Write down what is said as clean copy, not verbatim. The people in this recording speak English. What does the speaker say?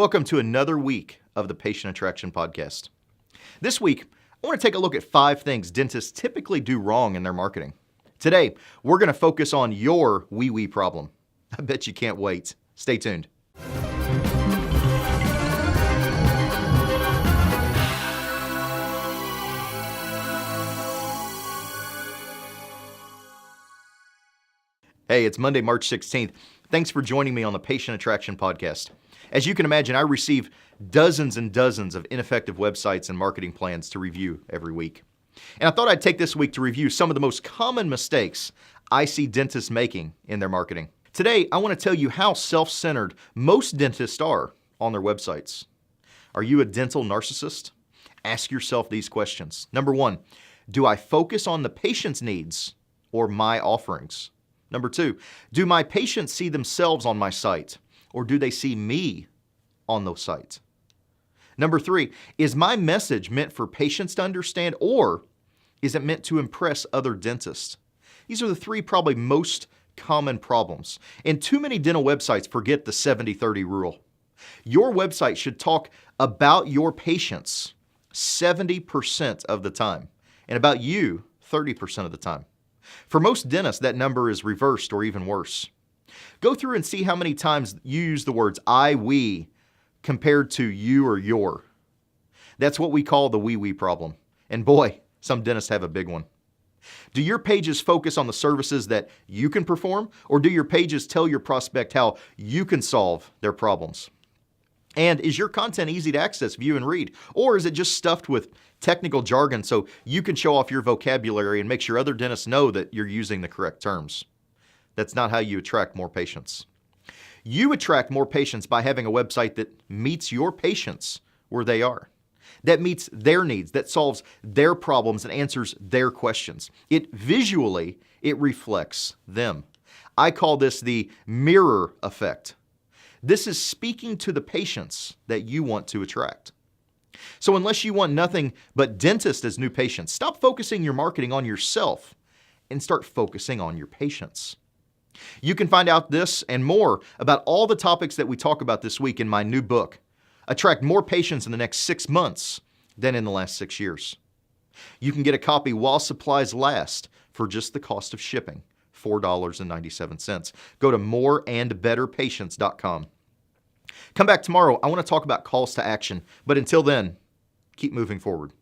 Welcome to another week of the Patient Attraction Podcast. This week, I want to take a look at 5 things dentists typically do wrong in their marketing. Today, we're going to focus on your wee-wee problem. I bet you can't wait. Stay tuned. Hey, it's Monday, March 16th. Thanks for joining me on the Patient Attraction Podcast. As you can imagine, I receive dozens and dozens of ineffective websites and marketing plans to review every week. And I thought I'd take this week to review some of the most common mistakes I see dentists making in their marketing. Today, I want to tell you how self-centered most dentists are on their websites. Are you a dental narcissist? Ask yourself these questions. Number 1, do I focus on the patient's needs or my offerings? Number 2, do my patients see themselves on my site, or do they see me on the site? Number 3, is my message meant for patients to understand, or is it meant to impress other dentists? These are the 3 probably most common problems. And too many dental websites forget the 70-30 rule. Your website should talk about your patients 70% of the time, and about you 30% of the time. For most dentists, that number is reversed or even worse. Go through and see how many times you use the words I, we, compared to you or your. That's what we call the wee-wee problem. And boy, some dentists have a big one. Do your pages focus on the services that you can perform, or do your pages tell your prospect how you can solve their problems? And is your content easy to access, view, and read? Or is it just stuffed with technical jargon so you can show off your vocabulary and make sure other dentists know that you're using the correct terms? That's not how you attract more patients. You attract more patients by having a website that meets your patients where they are, that meets their needs, that solves their problems and answers their questions. It reflects them. I call this the mirror effect. This is speaking to the patients that you want to attract. So unless you want nothing but dentists as new patients, stop focusing your marketing on yourself and start focusing on your patients. You can find out this and more about all the topics that we talk about this week in my new book, Attract More Patients in the Next 6 Months Than in the Last 6 Years. You can get a copy while supplies last for just the cost of shipping, $4.97. Go to moreandbetterpatients.com. Come back tomorrow. I want to talk about calls to action, but until then, keep moving forward.